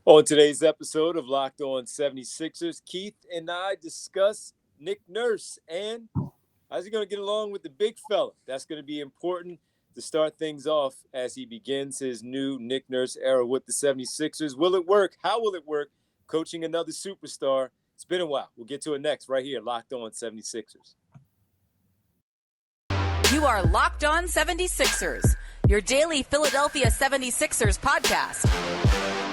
On today's episode of Locked On 76ers, Keith and I discuss Nick Nurse and how's he going to get along with the big fella. That's going to be important to start things off as he begins his new Nick Nurse era with the 76ers. Will it work? How will it work? Coaching another superstar. It's been a while. We'll get to it next right here, Locked On 76ers. You are Locked On 76ers, your daily Philadelphia 76ers podcast.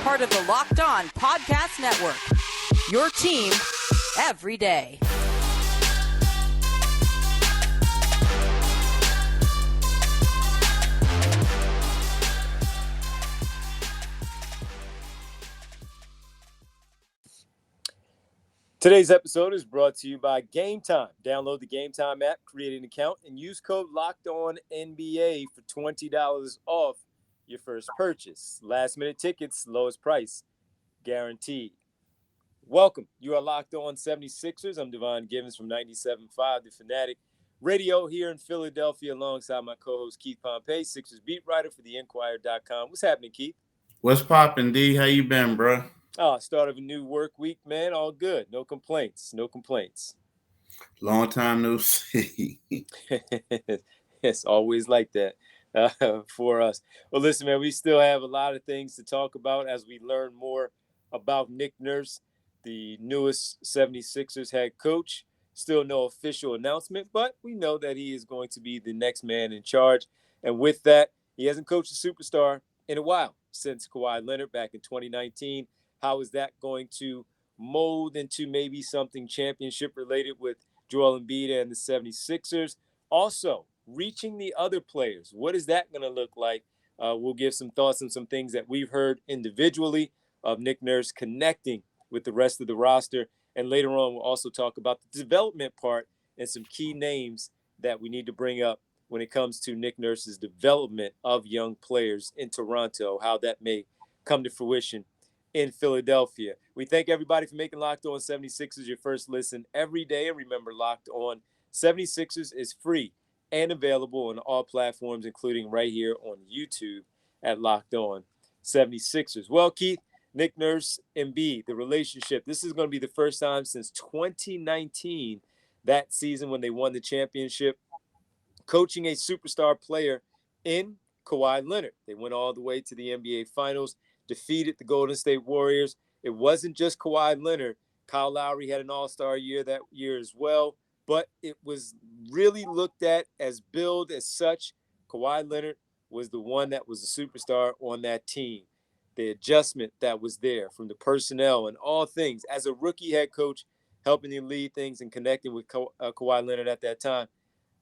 Part of the Locked On Podcast Network, your team every day. Today's episode is brought to you by Gametime. Download the Gametime app, create an account, and use code LOCKEDONNBA for $20 off your first purchase. Last-minute tickets, lowest price, guaranteed. Welcome. You are Locked On 76ers. I'm Devon Givens from 97.5 The Fanatic Radio here in Philadelphia alongside my co-host Keith Pompey, Sixers beat writer for TheInquirer.com. What's happening, Keith? What's poppin', D? How you been, bro? Start of a new work week, man. All good. No complaints. No complaints. Long time no see. It's always like that for us. Well, listen, man, we still have a lot of things to talk about as we learn more about Nick Nurse, the newest 76ers head coach. Still no official announcement, but we know that he is going to be the next man in charge. And with that, he hasn't coached a superstar in a while since Kawhi Leonard back in 2019. How is that going to mold into maybe something championship related with Joel Embiid and the 76ers? Also, reaching the other players. What is that going to look like? We'll give some thoughts on some things that we've heard individually of Nick Nurse connecting with the rest of the roster. And later on, we'll also talk about the development part and some key names that we need to bring up when it comes to Nick Nurse's development of young players in Toronto, how that may come to fruition in Philadelphia. We thank everybody for making Locked On 76ers your first listen every day. And remember, Locked On 76ers is free and available on all platforms, including right here on YouTube at Locked On 76ers. Well, Keith, Nick Nurse, Embiid, the relationship. This is going to be the first time since 2019, that season when they won the championship, coaching a superstar player in Kawhi Leonard. They went all the way to the NBA Finals, defeated the Golden State Warriors. It wasn't just Kawhi Leonard. Kyle Lowry had an all-star year that year as well, but it was really looked at as billed as such. Kawhi Leonard was the one that was the superstar on that team. The adjustment that was there from the personnel and all things. As a rookie head coach, helping him lead things and connecting with Kawhi Leonard at that time.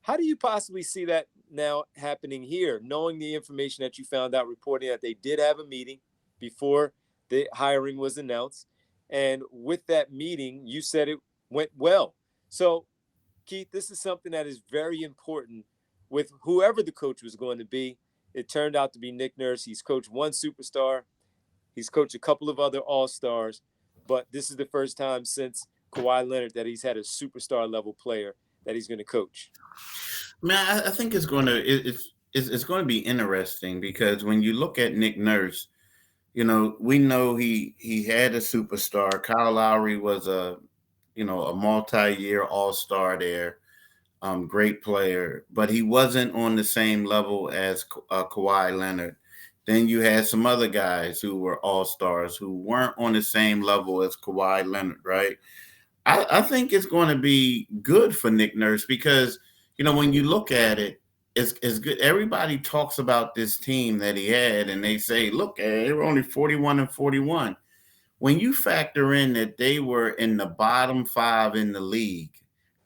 How do you possibly see that now happening here, knowing the information that you found out reporting that they did have a meeting before the hiring was announced. And with that meeting, you said it went well. So, Keith, this is something that is very important with whoever the coach was going to be. It turned out to be Nick Nurse. He's coached one superstar. He's coached a couple of other all-stars. But this is the first time since Kawhi Leonard that he's had a superstar level player that he's going to coach. Man, I think it's going to be interesting because when you look at Nick Nurse, you know, we know he had a superstar. Kyle Lowry was a multi-year all-star there, great player, but he wasn't on the same level as Kawhi Leonard. Then you had some other guys who were all-stars who weren't on the same level as Kawhi Leonard, right? I think it's going to be good for Nick Nurse because, you know, when you look at it, it's good. Everybody talks about this team that he had, and they say, look, they were only 41-41. When you factor in that they were in the bottom 5 in the league,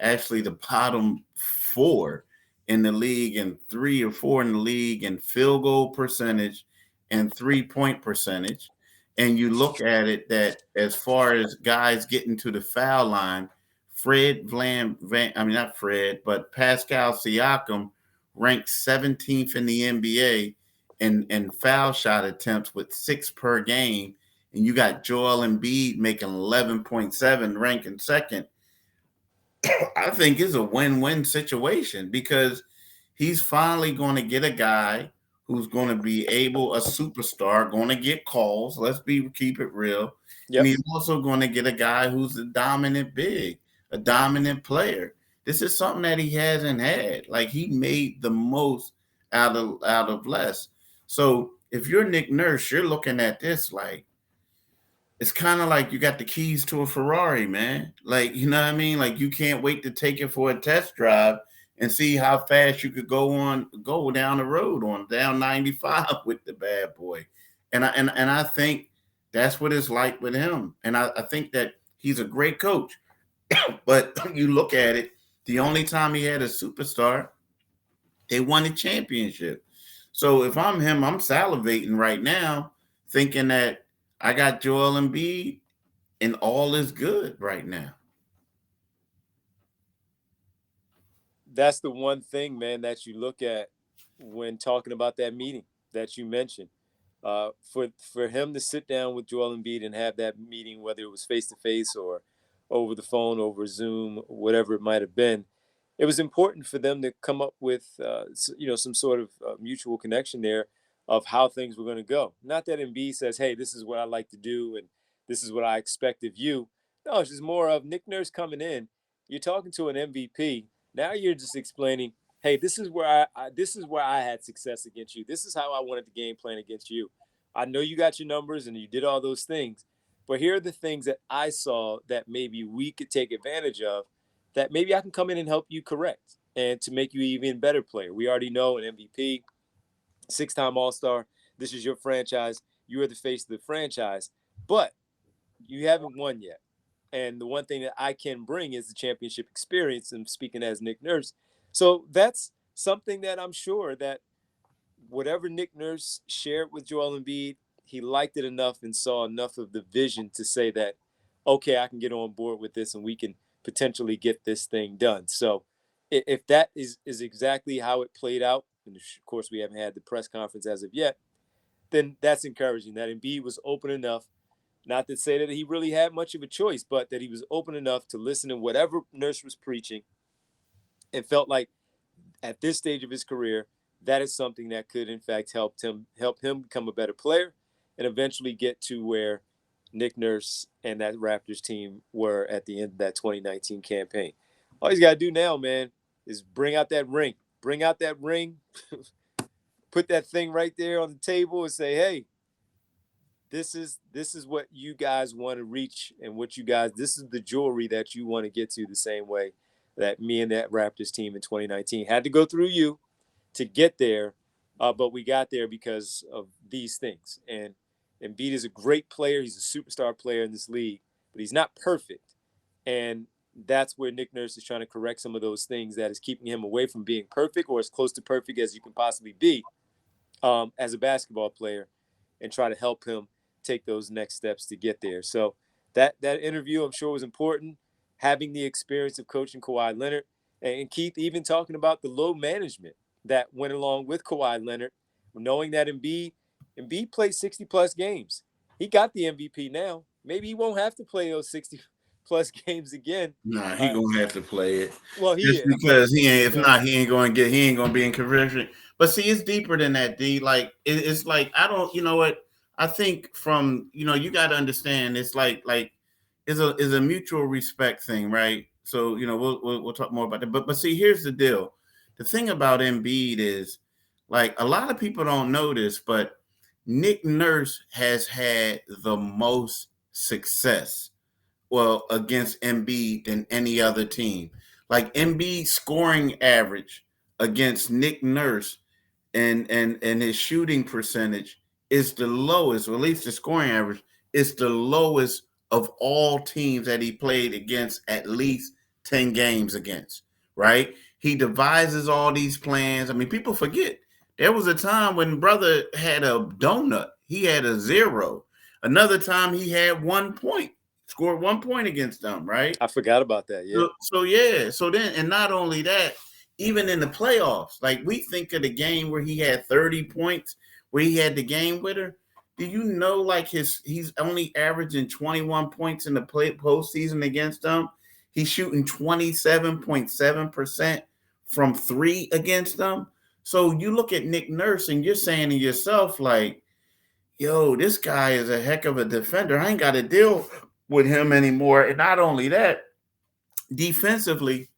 actually the bottom 4 in the league and 3 or 4 in the league in field goal percentage and 3-point percentage, and you look at it that as far as guys getting to the foul line, Pascal Siakam ranked 17th in the NBA in foul shot attempts with 6 per game. And you got Joel Embiid making 11.7, ranking second. I think it's a win-win situation because he's finally going to get a guy who's going to be a superstar, going to get calls. Keep it real. And Yep. he's also going to get a guy who's a dominant big, a dominant player. This is something that he hasn't had. Like, he made the most out of less. So if you're Nick Nurse, you're looking at this like, it's kind of like you got the keys to a Ferrari, man. Like, you know what I mean? Like, you can't wait to take it for a test drive and see how fast you could go down the road on down 95 with the bad boy. And I think that's what it's like with him. And I think that he's a great coach. But you look at it, the only time he had a superstar, they won a championship. So if I'm him, I'm salivating right now, thinking that I got Joel Embiid and all is good right now. That's the one thing, man, that you look at when talking about that meeting that you mentioned. For him to sit down with Joel Embiid and have that meeting, whether it was face to face or over the phone, over Zoom, whatever it might have been, it was important for them to come up with some sort of mutual connection there of how things were going to go. Not that Embiid says, "Hey, this is what I like to do and this is what I expect of you." No, it's just more of Nick Nurse coming in. You're talking to an MVP. Now you're just explaining, "Hey, this is where this is where I had success against you. This is how I wanted the game plan against you. I know you got your numbers and you did all those things, but here are the things that I saw that maybe we could take advantage of, that maybe I can come in and help you correct and to make you even better player. We already know an MVP, 6-time All-Star. This is your franchise. You are the face of the franchise, but you haven't won yet. And the one thing that I can bring is the championship experience." And speaking as Nick Nurse, so that's something that I'm sure that whatever Nick Nurse shared with Joel Embiid, he liked it enough and saw enough of the vision to say that, okay, I can get on board with this and we can potentially get this thing done. So if that is exactly how it played out, and of course we haven't had the press conference as of yet, then that's encouraging that Embiid was open enough, not to say that he really had much of a choice, but that he was open enough to listen to whatever Nurse was preaching and felt like at this stage of his career, that is something that could in fact help him become a better player and eventually get to where Nick Nurse and that Raptors team were at the end of that 2019 campaign. All he's got to do now, man, is bring out that ring. Bring out that ring, put that thing right there on the table and say, "Hey, this is what you guys want to reach and this is the jewelry that you want to get to, the same way that me and that Raptors team in 2019 had to go through you to get there, but we got there because of these things." And Embiid is a great player. He's a superstar player in this league, but he's not perfect. And that's where Nick Nurse is trying to correct some of those things that is keeping him away from being perfect, or as close to perfect as you can possibly be as a basketball player, and try to help him take those next steps to get there. So that interview, I'm sure, was important. Having the experience of coaching Kawhi Leonard, and Keith even talking about the load management that went along with Kawhi Leonard, knowing that Embiid played 60-plus games. He got the MVP now. Maybe he won't have to play those 60-plus games again. Nah, he gonna have to play it. Well, he Just is. because he ain't. If not, he ain't gonna be in conversion. But see, it's deeper than that, D. Like it's like I don't. You know what? I think from you got to understand. It's like is a mutual respect thing, right? So we'll talk more about that. But see, here's the deal. The thing about Embiid is, like, a lot of people don't know this, but Nick Nurse has had the most success, well, against Embiid than any other team. Like, Embiid scoring average against Nick Nurse and his shooting percentage is the lowest, or at least the scoring average is the lowest of all teams that he played against at least 10 games against, right? He devises all these plans. I mean, people forget. There was a time when brother had a donut. He had a 0. Another time he had 1 point. Scored 1 point against them, right? I forgot about that. Yeah. So yeah. So then, and not only that, even in the playoffs, like, we think of the game where he had 30 points, where he had the game winner. Do you know, like, he's only averaging 21 points in the postseason against them? He's shooting 27.7% from 3 against them. So you look at Nick Nurse and you're saying to yourself, like, yo, this guy is a heck of a defender. I ain't got to deal with him anymore. And not only that, defensively,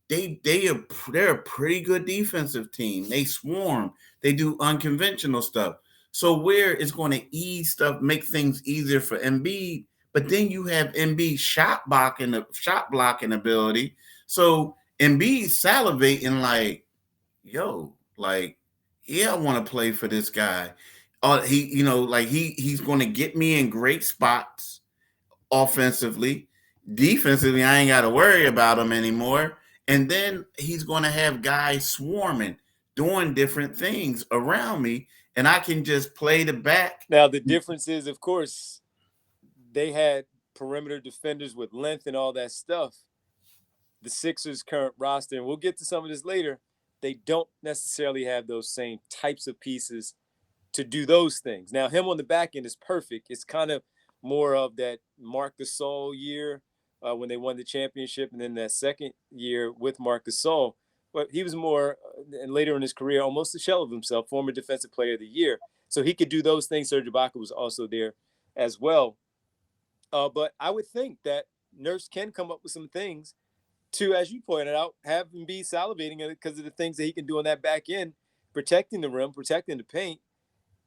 they're a pretty good defensive team. They swarm. They do unconventional stuff. So where it's going to ease stuff, make things easier for Embiid, but then you have Embiid shot blocking ability. So Embiid salivating like, yo, like, yeah, I want to play for this guy. He's going to get me in great spots offensively. Defensively, I ain't got to worry about him anymore. And then he's going to have guys swarming, doing different things around me, and I can just play the back. Now, the difference is, of course, they had perimeter defenders with length and all that stuff. The Sixers' current roster, and we'll get to some of this later, they don't necessarily have those same types of pieces to do those things. Now, him on the back end is perfect. It's kind of more of that Marc Gasol year when they won the championship, and then that second year with Marc Gasol. But he was more, and later in his career, almost a shell of himself, former Defensive Player of the Year. So he could do those things. Serge Ibaka was also there as well. But I would think that Nurse can come up with some things to, as you pointed out, have him be salivating because of the things that he can do on that back end, protecting the rim, protecting the paint,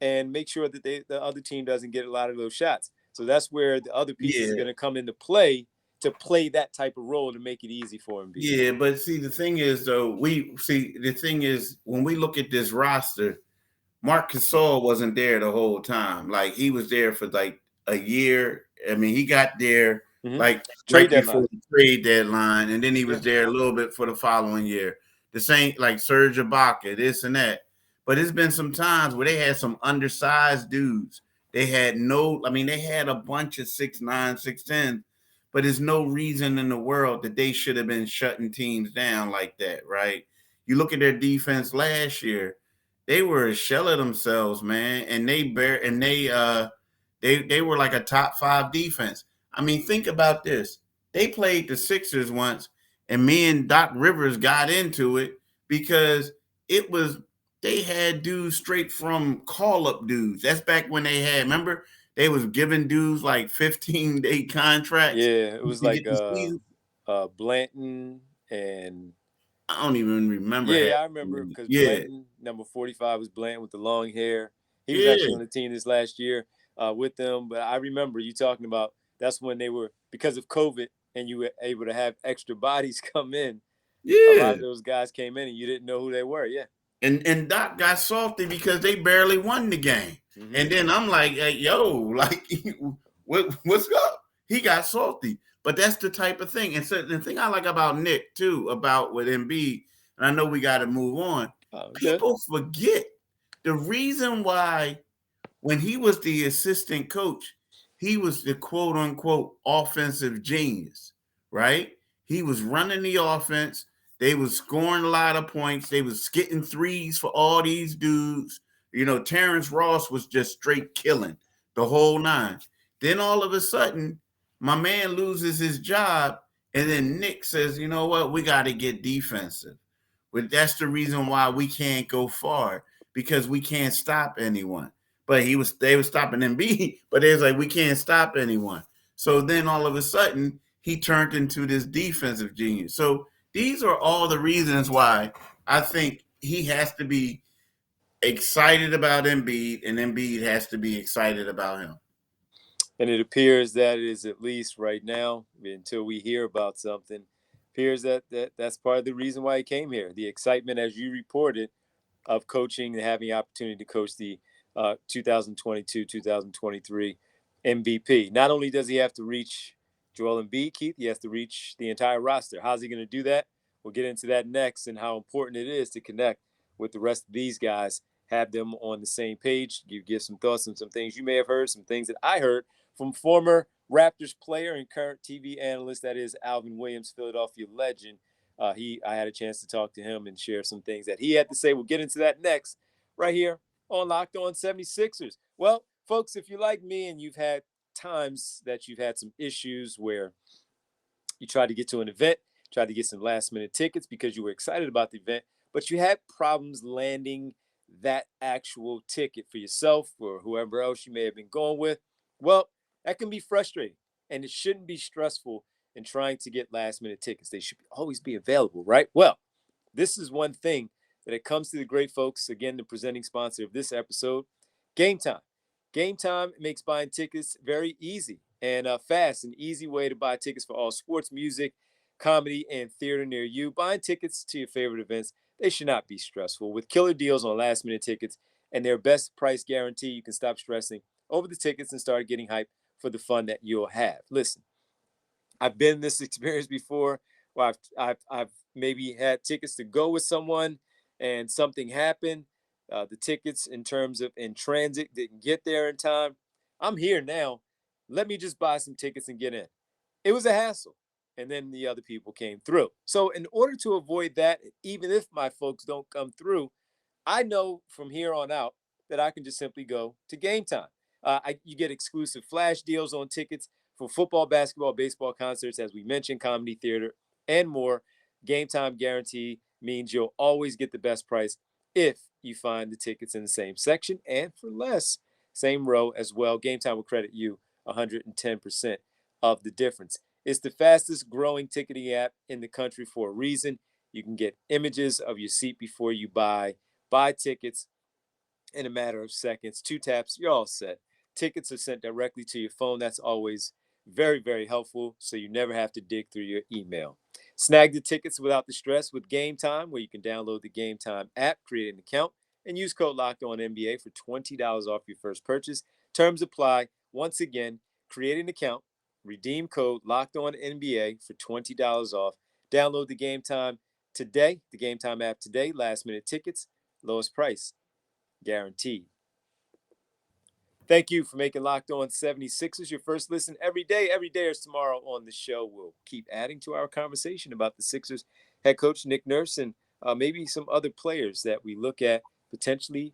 and make sure that the other team doesn't get a lot of those shots. So that's where the other pieces are going to come into play to play that type of role to make it easy for him. Yeah, but see, the thing is, though, when we look at this roster, Marc Gasol wasn't there the whole time. Like, he was there for like a year. I mean, he got there like trade right before deadline. the trade deadline, and then he was there a little bit for the following year. The same like Serge Ibaka, this and that. But it's been some times where they had some undersized dudes. They had they had a bunch of 6'9", 6'10", but there's no reason in the world that they should have been shutting teams down like that, right? You look at their defense last year, they were a shell of themselves, man, and they were like a top 5 defense. I mean, think about this. They played the Sixers once, and me and Doc Rivers got into it because they had dudes straight from call-up dudes. That's back when remember, they was giving dudes like 15-day contracts. Yeah, it was like Blanton and I don't even remember. Yeah, I remember because Blanton, number 45, was Blanton with the long hair. He was actually on the team this last year with them. But I remember you talking about that's when they were, because of COVID, and you were able to have extra bodies come in. Yeah. A lot of those guys came in and you didn't know who they were. Yeah. And Doc got salty because they barely won the game. Mm-hmm. And then I'm like, hey, yo, like, what's up? He got salty. But that's the type of thing. And so the thing I like about Nick, too, about with Embiid, and I know we got to move on, people forget the reason why when he was the assistant coach, he was the quote-unquote offensive genius, right? He was running the offense. They was scoring a lot of points. They was getting threes for all these dudes. You know, Terrence Ross was just straight killing the whole nine. Then all of a sudden, my man loses his job, and then Nick says, you know what, we got to get defensive. But that's the reason why we can't go far, because we can't stop anyone. But they were stopping Embiid, but they was like, we can't stop anyone. So then all of a sudden, he turned into this defensive genius. So these are all the reasons why I think he has to be excited about Embiid, and Embiid has to be excited about him. And it appears that it is, at least right now, until we hear about something, appears that's part of the reason why he came here. The excitement, as you reported, of coaching and having the opportunity to coach the 2022-2023 MVP. Not only does he have to reach Joel Embiid, Keith, he has to reach the entire roster. How's he going to do that? We'll get into that next, and how important it is to connect with the rest of these guys, have them on the same page, give some thoughts on some things you may have heard, some things that I heard from former Raptors player and current TV analyst, that is Alvin Williams, Philadelphia legend. I had a chance to talk to him and share some things that he had to say. We'll get into that next, right here on Locked On 76ers. Well, folks, if you're like me and you've had times that you've had some issues where you tried to get to an event, tried to get some last-minute tickets because you were excited about the event, but you had problems landing that actual ticket for yourself or whoever else you may have been going with, well, that can be frustrating. And it shouldn't be stressful in trying to get last minute tickets. They should always be available, right? Well, this is one thing that it comes to the great folks, again, the presenting sponsor of this episode, Gametime. Gametime makes buying tickets very easy and fast, an easy way to buy tickets for all sports, music, comedy, and theater near you. Buying tickets to your favorite events, they should not be stressful. With killer deals on last minute tickets and their best price guarantee, you can stop stressing over the tickets and start getting hyped for the fun that you'll have. Listen, I've been in this experience before where I've maybe had tickets to go with someone and something happened. The tickets in terms of in transit didn't get there in time. I'm here now. Let me just buy some tickets and get in. It was a hassle. And then the other people came through. So in order to avoid that, even if my folks don't come through, I know from here on out that I can just simply go to Gametime. You get exclusive flash deals on tickets for football, basketball, baseball concerts, as we mentioned, comedy, theater, and more. Gametime guarantee means you'll always get the best price if you find the tickets in the same section and for less. Same row as well. Gametime will credit you 110% of the difference. It's the fastest growing ticketing app in the country for a reason. You can get images of your seat before you buy tickets in a matter of seconds. 2 taps, you're all set. Tickets are sent directly to your phone. That's always very, very helpful, so you never have to dig through your email. Snag the tickets without the stress with Gametime, where you can download the Gametime app, create an account, and use code LOCKEDONNBA for $20 off your first purchase. Terms apply. Once again, create an account, redeem code LOCKEDONNBA for $20 off. Download the Gametime today, the Gametime app today. Last minute tickets, lowest price guaranteed. Thank you for making Locked On 76ers your first listen every day. Every day is tomorrow on the show. We'll keep adding to our conversation about the Sixers head coach Nick Nurse and maybe some other players that we look at potentially.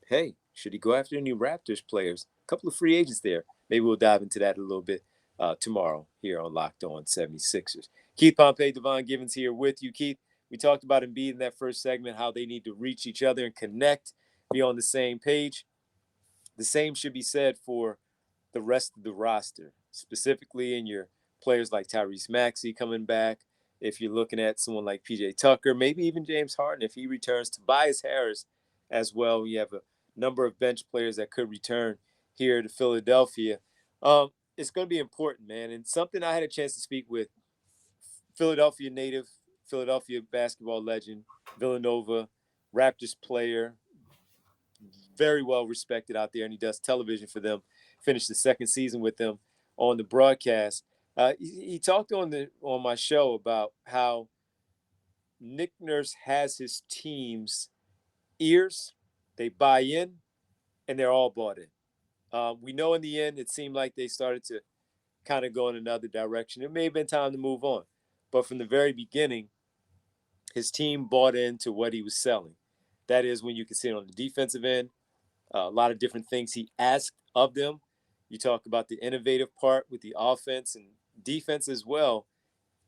Hey, should he go after any Raptors players? A couple of free agents there. Maybe we'll dive into that a little bit tomorrow here on Locked On 76ers. Keith Pompey, Devon Givens here with you. Keith, we talked about Embiid in that first segment, how they need to reach each other and connect, be on the same page. The same should be said for the rest of the roster, specifically in your players like Tyrese Maxey coming back. If you're looking at someone like PJ Tucker, maybe even James Harden, if he returns, Tobias Harris as well. You have a number of bench players that could return here to Philadelphia. It's going to be important, man. And something I had a chance to speak with Philadelphia native, Philadelphia basketball legend, Villanova, Raptors player, very well respected out there, and he does television for them. Finished the second season with them on the broadcast. He talked on my show about how Nick Nurse has his team's ears. They buy in, and they're all bought in. We know in the end, it seemed like they started to kind of go in another direction. It may have been time to move on, but from the very beginning, his team bought into what he was selling. That is, when you can see it on the defensive end, a lot of different things he asked of them. You talk about the innovative part with the offense and defense as well.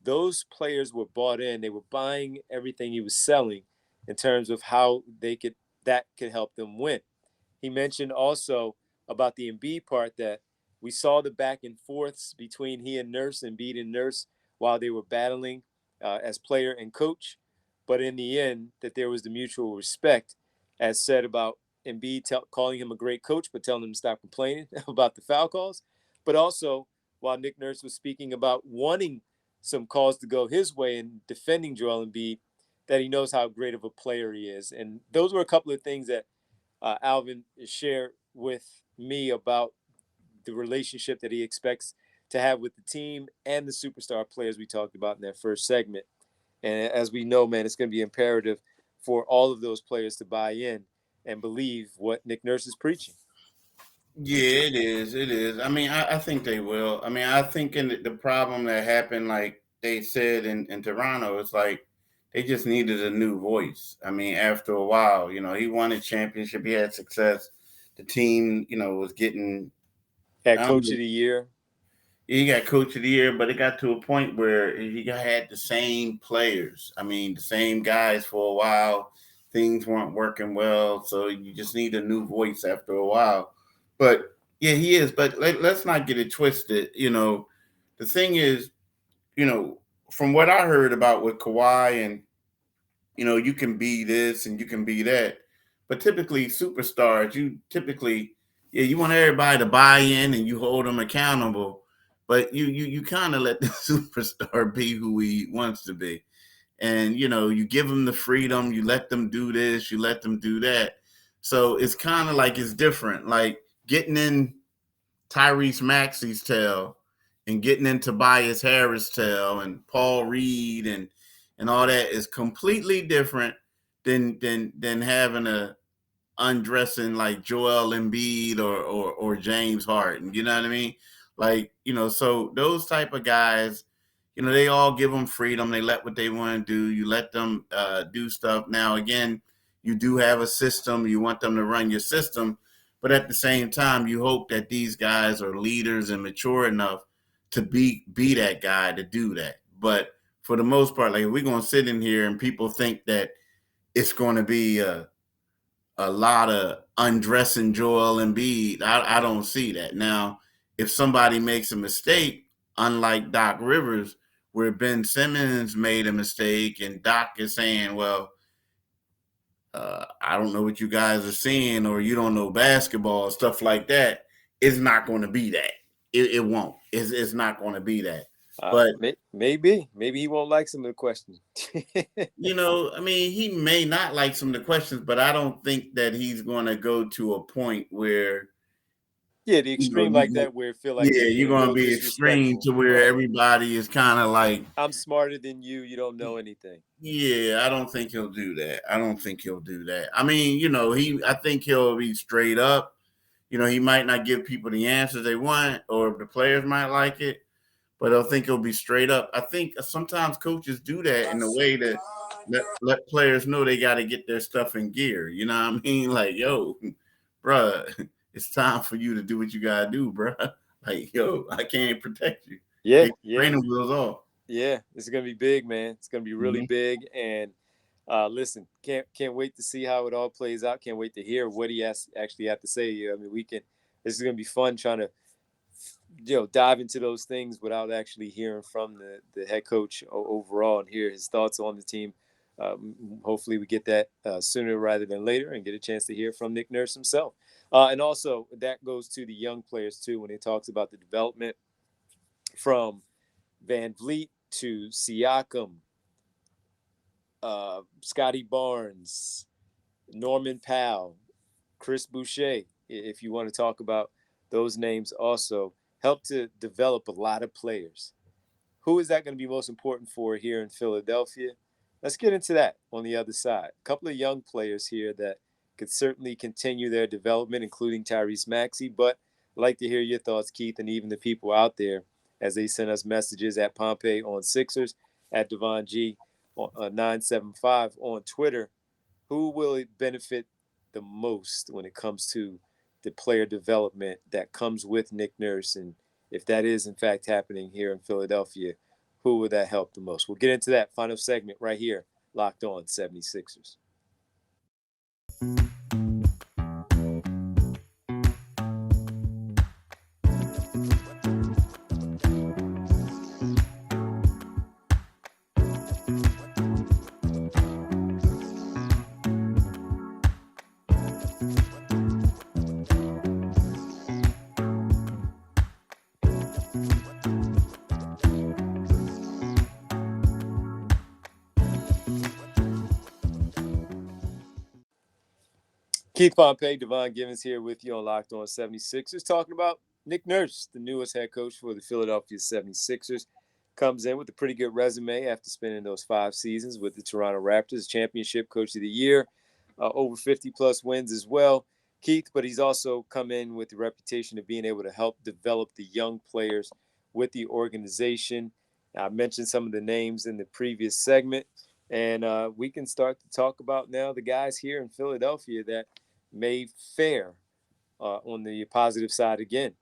Those players were bought in. They were buying everything he was selling in terms of how that could help them win. He mentioned also about the Embiid part that we saw the back and forths between he and Nurse, Embiid and Nurse, while they were battling as player and coach. But in the end, that there was the mutual respect, as said about Embiid calling him a great coach, but telling him to stop complaining about the foul calls. But also, while Nick Nurse was speaking about wanting some calls to go his way and defending Joel Embiid, that he knows how great of a player he is. And those were a couple of things that Alvin shared with me about the relationship that he expects to have with the team and the superstar players we talked about in that first segment. And as we know, man, it's going to be imperative for all of those players to buy in and believe what Nick Nurse is preaching. Yeah, it is. It is. I mean, I think they will. I mean, I think in the problem that happened, like they said in Toronto, it's like they just needed a new voice. I mean, after a while, he won a championship, he had success. The team, was getting, Had I don't Coach know, of the Year. he got coach of the year, but it got to a point where had the same players. I mean, the same guys for a while. Things weren't working well, so you just need a new voice after a while. But yeah, he is. But let's not get it twisted. The thing is, from what I heard about with Kawhi and you can be this and you can be that. But typically, superstars, yeah, you want everybody to buy in and you hold them accountable, but you kind of let the superstar be who he wants to be, and you give them the freedom, you let them do this, you let them do that. So it's kind of like it's different, like getting in Tyrese Maxey's tail and getting into Tobias Harris' tail and Paul Reed and all that is completely different than having a undressing like Joel Embiid or James Harden. You know what I mean? Like, so those type of guys, they all give them freedom. They let what they want to do. You let them do stuff. Now, again, you do have a system. You want them to run your system. But at the same time, you hope that these guys are leaders and mature enough to be that guy to do that. But for the most part, like, we're going to sit in here and people think that it's going to be a lot of undressing Joel Embiid. I don't see that. Now, if somebody makes a mistake, unlike Doc Rivers, where Ben Simmons made a mistake and Doc is saying, well, I don't know what you guys are seeing, or you don't know basketball, stuff like that, it's not going to be that. It won't. It's not going to be that. But maybe he won't like some of the questions. I mean, he may not like some of the questions, but I don't think that he's going to go to a point where the extreme like that, where it feel like you're going to be extreme to where everybody is kind of like, I'm smarter than you. You don't know anything. Yeah, I don't think he'll do that. I mean, I think he'll be straight up. He might not give people the answers they want, or the players might like it, but I think he'll be straight up. I think sometimes coaches do that in a way to let players know they got to get their stuff in gear. You know what I mean? Like, yo, bruh, it's time for you to do what you got to do, bruh. Like, yo, I can't protect you. Yeah. Training wheels off. Yeah, it's going to be big, man. It's going to be really big. And listen, can't wait to see how it all plays out. Can't wait to hear what he actually have to say. I mean, this is going to be fun trying to dive into those things without actually hearing from the head coach overall and hear his thoughts on the team. Hopefully we get that sooner rather than later and get a chance to hear from Nick Nurse himself. And also that goes to the young players too, when he talks about the development from Van Vliet to Siakam, Scotty Barnes, Norman Powell, Chris Boucher, if you want to talk about those names also, help to develop a lot of players. Who is that going to be most important for here in Philadelphia? Let's get into that on the other side. A couple of young players here that could certainly continue their development, including Tyrese Maxey. But I'd like to hear your thoughts, Keith, and even the people out there as they send us messages at Pompey on Sixers, at Devon G 975 on Twitter. Who will it benefit the most when it comes to the player development that comes with Nick Nurse? And if that is, in fact, happening here in Philadelphia, who would that help the most? We'll get into that final segment right here, Locked On 76ers. Keith Pompey, Devon Givens here with you on Locked On 76ers, talking about Nick Nurse, the newest head coach for the Philadelphia 76ers. Comes in with a pretty good resume after spending those 5 seasons with the Toronto Raptors, championship coach of the year, over 50-plus wins as well, Keith. But he's also come in with the reputation of being able to help develop the young players with the organization. I mentioned some of the names in the previous segment, and we can start to talk about now the guys here in Philadelphia that may fare on the positive side again.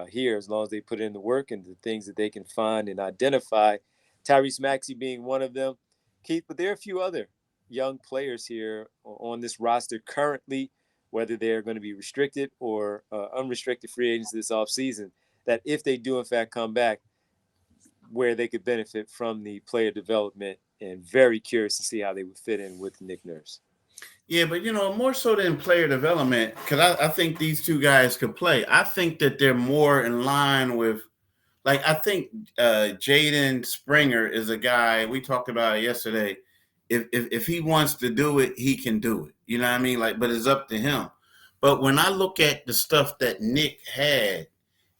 here as long as they put in the work and the things that they can find and identify. Tyrese Maxey being one of them, Keith. But there are a few other young players here on this roster currently, whether they're going to be restricted or unrestricted free agents this offseason, that if they do in fact come back, where they could benefit from the player development, and very curious to see how they would fit in with Nick Nurse. Yeah, but more so than player development, because I think these two guys could play. I think that they're more in line with, like, I think Jaden Springer is a guy we talked about yesterday. If he wants to do it, he can do it. You know what I mean? Like, but it's up to him. But when I look at the stuff that Nick had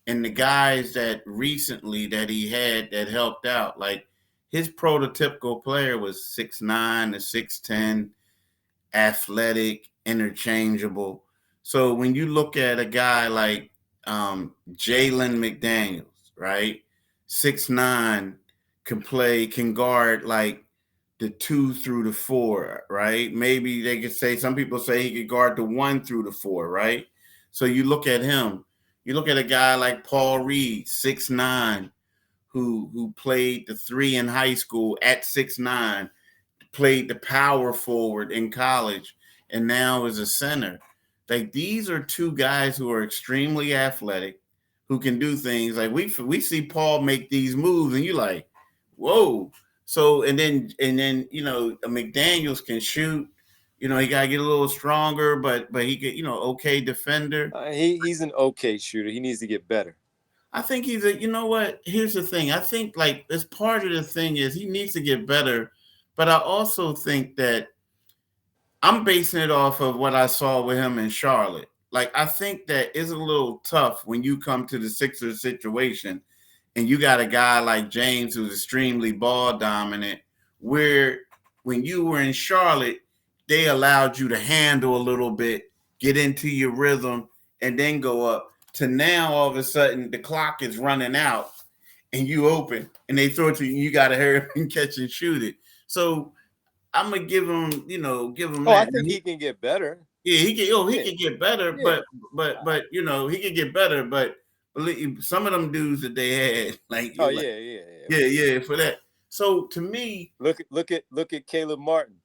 and the guys that recently that he had that helped out, like his prototypical player was 6'9" to 6'10", athletic, interchangeable. So when you look at a guy like Jalen McDaniels, right, 6'9", can guard like the 2 through the 4, right? Maybe they could say, some people say he could guard the 1 through the 4, right? So you look at him. You look at a guy like Paul Reed, 6'9", who played the 3 in high school at 6'9", played the power forward in college, and now is a center. Like, these are two guys who are extremely athletic, who can do things. Like, we see Paul make these moves, and you're like, whoa. So and then McDaniels can shoot. He gotta get a little stronger, but he could, okay defender. He's an okay shooter. He needs to get better. I think he's a, you know what? Here's the thing. I think, like, as part of the thing is he needs to get better, but I also think that I'm basing it off of what I saw with him in Charlotte. Like, I think that it's a little tough when you come to the Sixers situation and you got a guy like James who's extremely ball dominant, where when you were in Charlotte, they allowed you to handle a little bit, get into your rhythm, and then go up, to now all of a sudden the clock is running out and you open and they throw it to you and you got to hurry up and catch and shoot it. So I'm gonna give him Oh, that. I think he can get better. Yeah, he can. He can get better, Yeah. but he can get better. But believe, some of them dudes that they had, like, Oh, like, yeah. yeah, for that. So to me, Look at Caleb Martin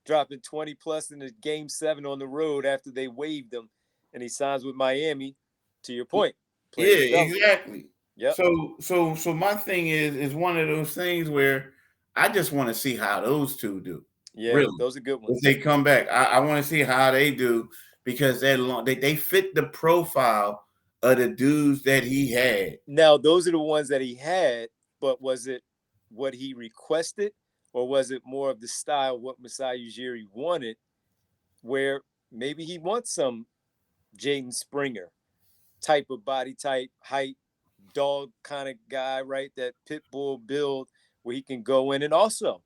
dropping 20 plus in the game 7 on the road after they waived him, and he signs with Miami. To your point, yeah, exactly. Yeah. So my thing is one of those things where I just want to see how those two do. Yeah, Really, those are good ones. if they come back, I want to see how they do, because they fit the profile of the dudes that he had. Now, those are the ones that he had, but was it what he requested, or was it more of the style what Masai Ujiri wanted, where maybe he wants some Jaden Springer type of body type, height, dog kind of guy, right? That pit bull build where he can go in and also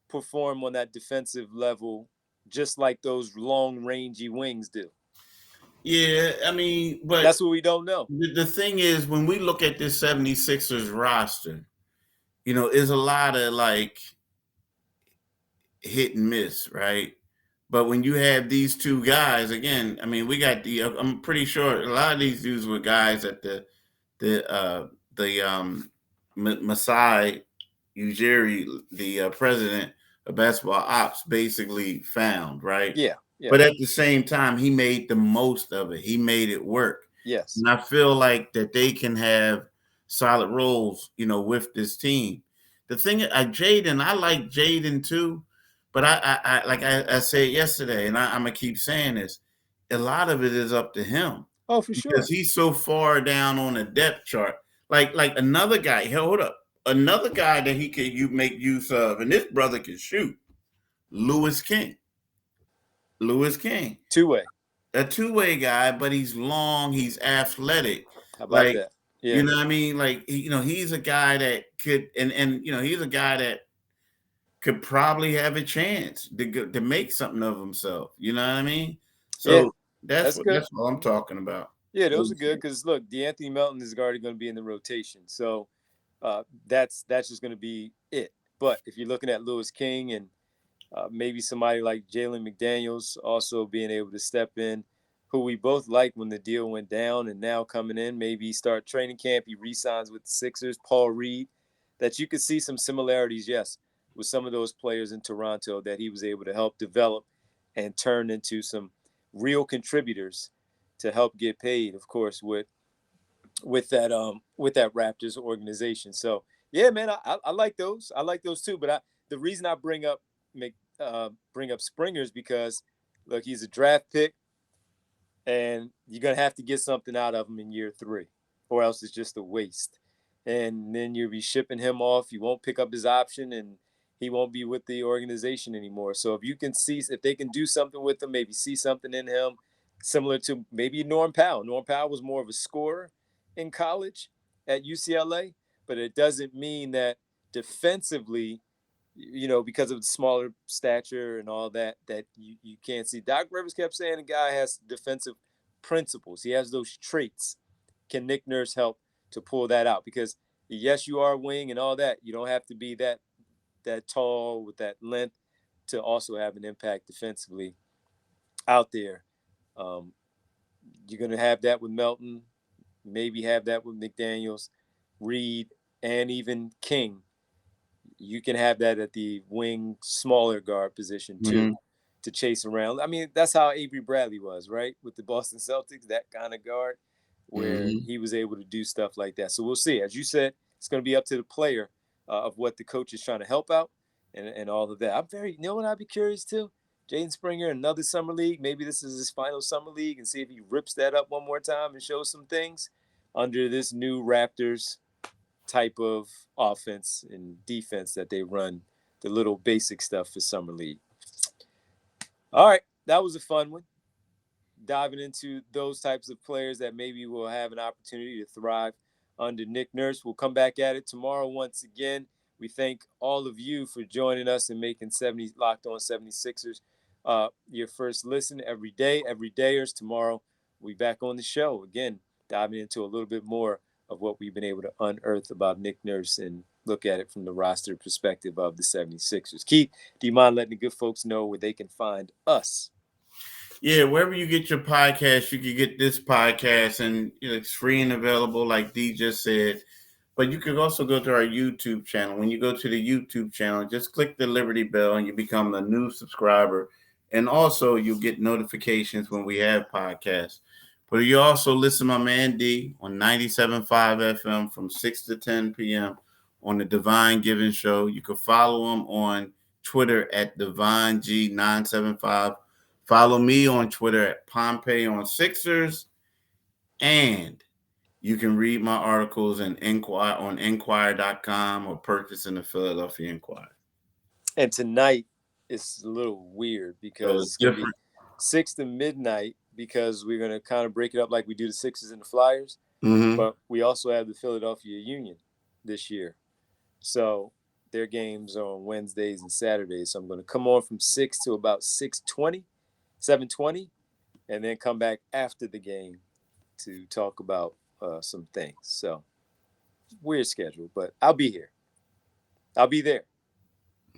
perform on that defensive level, just like those long rangy wings do. Yeah, I mean, but that's what we don't know. The thing is, when we look at this 76ers roster, there's a lot of, like, hit and miss, right? But when you have these two guys, again, I mean, we got I'm pretty sure a lot of these dudes were guys that Masai Ujiri, the president of basketball ops, basically found, right? Yeah. But at the same time, he made the most of it. He made it work. Yes. And I feel like that they can have solid roles, with this team. The thing, Jaden, I like Jaden too, but I like I said yesterday, and I'm gonna keep saying this, a lot of it is up to him. Oh, for sure. Because he's so far down on the depth chart. Like another guy, hold up. Another guy that he could make use of, and this brother can shoot, Louis King. Two-way. A two-way guy, but he's long, he's athletic. How about that? Yeah. You know what I mean? Like, he's a guy that could, and he's a guy that could probably have a chance to make something of himself. You know what I mean? So that's what I'm talking about. Yeah, those are good because, look, DeAnthony Melton is already going to be in the rotation. So that's just going to be it. But if you're looking at Louis King and maybe somebody like Jalen McDaniels also being able to step in, who we both liked when the deal went down, and now coming in, maybe start training camp. He re-signs with the Sixers. Paul Reed, that you could see some similarities, yes, with some of those players in Toronto that he was able to help develop and turn into some real contributors to help get paid, of course, with that Raptors organization. So yeah, man, I like those. I like those too. But the reason I bring up Springer is because look, he's a draft pick, and you're gonna have to get something out of him in year 3, or else it's just a waste. And then you'll be shipping him off. You won't pick up his option, and he won't be with the organization anymore. So if they can do something with him, maybe see something in him, similar to maybe Norm Powell. Norm Powell was more of a scorer in college at UCLA, but it doesn't mean that defensively, because of the smaller stature and all that, that you can't see. Doc Rivers kept saying the guy has defensive principles. He has those traits. Can Nick Nurse help to pull that out? Because yes, you are a wing and all that. You don't have to be that tall with that length to also have an impact defensively out there. You're going to have that with Melton, maybe have that with McDaniels, Reed, and even King. You can have that at the wing, smaller guard position too, to chase around. I mean, that's how Avery Bradley was, right? With the Boston Celtics, that kind of guard where he was able to do stuff like that. So we'll see. As you said, it's going to be up to the player of what the coach is trying to help out and all of that. What I'd be curious too? Jaden Springer, another summer league. Maybe this is his final summer league, and see if he rips that up one more time and shows some things under this new Raptors type of offense and defense that they run, the little basic stuff for summer league. All right, that was a fun one. Diving into those types of players that maybe will have an opportunity to thrive under Nick Nurse. We'll come back at it tomorrow once again. We thank all of you for joining us and making Locked On 76ers your first listen every day. Every dayers. Tomorrow, we'll be back on the show again, diving into a little bit more of what we've been able to unearth about Nick Nurse and look at it from the roster perspective of the 76ers. Keith, do you mind letting the good folks know where they can find us? Yeah, wherever you get your podcast, you can get this podcast, and it's free and available, like D just said. But you can also go to our YouTube channel. When you go to the YouTube channel, just click the Liberty Bell and you become a new subscriber. And also, you'll get notifications when we have podcasts. But you also listen to my man D on 97.5 FM from 6 to 10 p.m. on the Divine Giving Show. You can follow him on Twitter at DivineG975. Follow me on Twitter at Pompey on Sixers. And you can read my articles and inquire on Enquirer.com or purchase in the Philadelphia Inquirer. And tonight it's a little weird because it's going to be 6 to midnight, because we're going to kind of break it up like we do the Sixers and the Flyers. But we also have the Philadelphia Union this year. So their games are on Wednesdays and Saturdays. So I'm going to come on from 6 to about 7:20, and then come back after the game to talk about some things. So weird schedule, but I'll be here. I'll be there.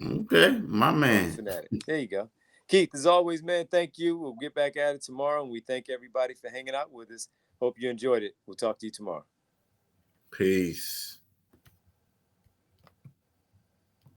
Okay, my man. Fanatic. There you go. Keith, as always, man, thank you. We'll get back at it tomorrow, and we thank everybody for hanging out with us. Hope you enjoyed it. We'll talk to you tomorrow. Peace.